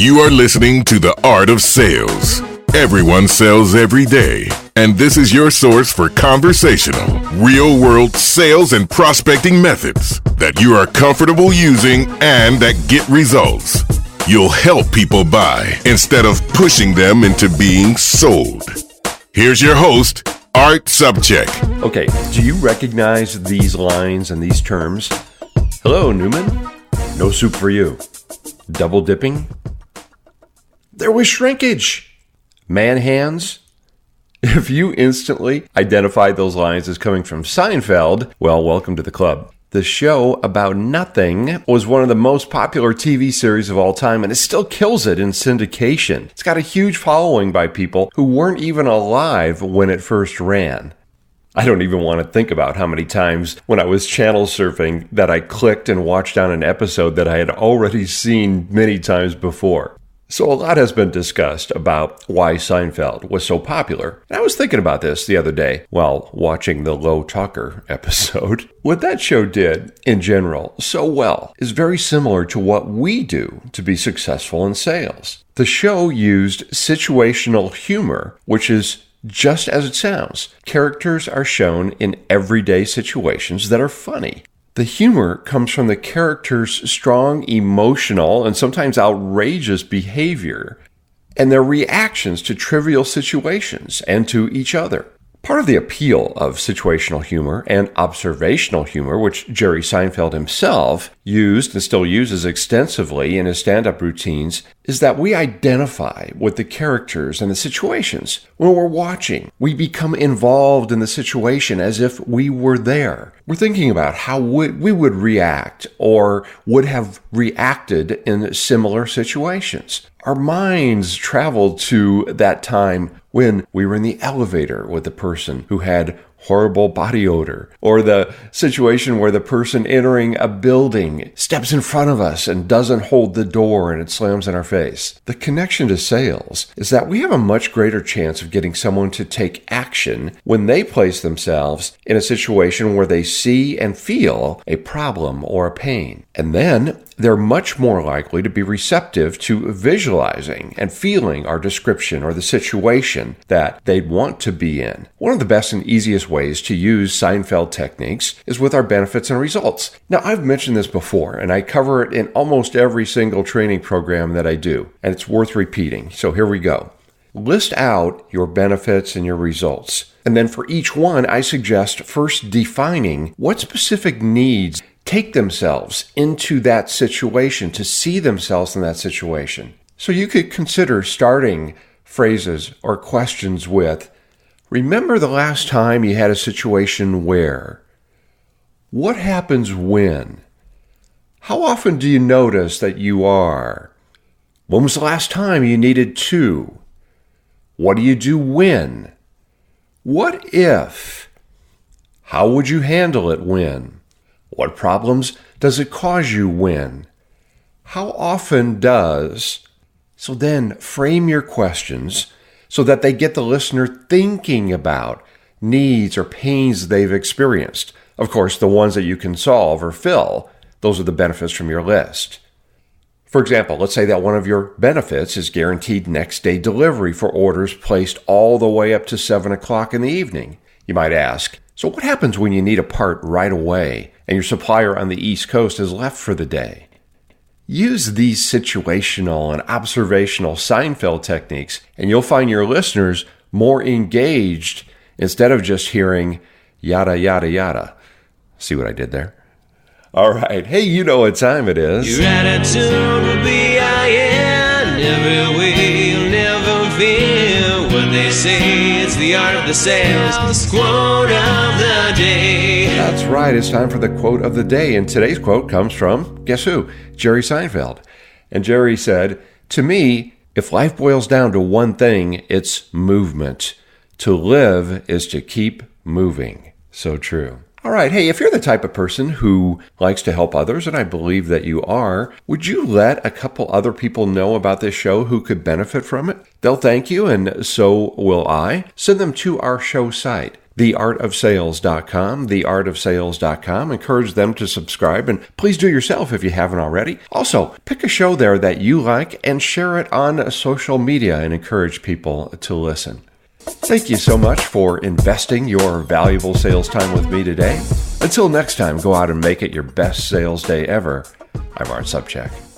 You are listening to The Art of Sales. Everyone sells every day, and this is your source for conversational, real-world sales and prospecting methods that you are comfortable using and that get results. You'll help people buy instead of pushing them into being sold. Here's your host, Art Subcheck. Okay, do you recognize these lines and these terms? Hello, Newman. No soup for you. Double dipping? There was shrinkage. Man hands? If you instantly identified those lines as coming from Seinfeld, well, welcome to the club. The show about nothing was one of the most popular TV series of all time, and it still kills it in syndication. It's got a huge following by people who weren't even alive when it first ran. I don't even want to think about how many times when I was channel surfing that I clicked and watched on an episode that I had already seen many times before. So a lot has been discussed about why Seinfeld was so popular. And I was thinking about this the other day while watching the Low Talker episode. What that show did, in general, so well, is very similar to what we do to be successful in sales. The show used situational humor, which is just as it sounds. Characters are shown in everyday situations that are funny. The humor comes from the characters' strong emotional and sometimes outrageous behavior and their reactions to trivial situations and to each other. Part of the appeal of situational humor and observational humor, which Jerry Seinfeld himself used and still uses extensively in his stand-up routines, is that we identify with the characters and the situations. When we're watching, we become involved in the situation as if we were there. We're thinking about how we would react or would have reacted in similar situations. Our minds travel to that time when we were in the elevator with the person who had horrible body odor, or the situation where the person entering a building steps in front of us and doesn't hold the door and it slams in our face. The connection to sales is that we have a much greater chance of getting someone to take action when they place themselves in a situation where they see and feel a problem or a pain. And then they're much more likely to be receptive to visualizing and feeling our description or the situation that they'd want to be in. One of the best and easiest ways to use Seinfeld techniques is with our benefits and results. Now, I've mentioned this before, and I cover it in almost every single training program that I do, and it's worth repeating. So here we go. List out your benefits and your results. And then for each one, I suggest first defining what specific needs take themselves into that situation, to see themselves in that situation. So you could consider starting phrases or questions with, remember the last time you had a situation where? What happens when? How often do you notice that you are? When was the last time you needed to? What do you do when? What if? How would you handle it when? What problems does it cause you when? How often does? So then frame your questions so that they get the listener thinking about needs or pains they've experienced. Of course, the ones that you can solve or fill, those are the benefits from your list. For example, let's say that one of your benefits is guaranteed next day delivery for orders placed all the way up to 7 o'clock in the evening. You might ask, so what happens when you need a part right away and your supplier on the East Coast has left for the day? Use these situational and observational Seinfeld techniques, and you'll find your listeners more engaged instead of just hearing yada, yada, yada. See what I did there? All right. Hey, you know what time it is. Your attitude will be never will, never fear. What they say is the art of the sales. Quote of the day. That's right. It's time for the quote of the day. And today's quote comes from, guess who? Jerry Seinfeld. And Jerry said, to me, if life boils down to one thing, it's movement. To live is to keep moving. So true. All right, hey, if you're the type of person who likes to help others, and I believe that you are, would you let a couple other people know about this show who could benefit from it? They'll thank you, and so will I. Send them to our show site, theartofsales.com, theartofsales.com. Encourage them to subscribe, and please do yourself if you haven't already. Also, pick a show there that you like and share it on social media and encourage people to listen. Thank you so much for investing your valuable sales time with me today. Until next time, go out and make it your best sales day ever. I'm Art Sobczak.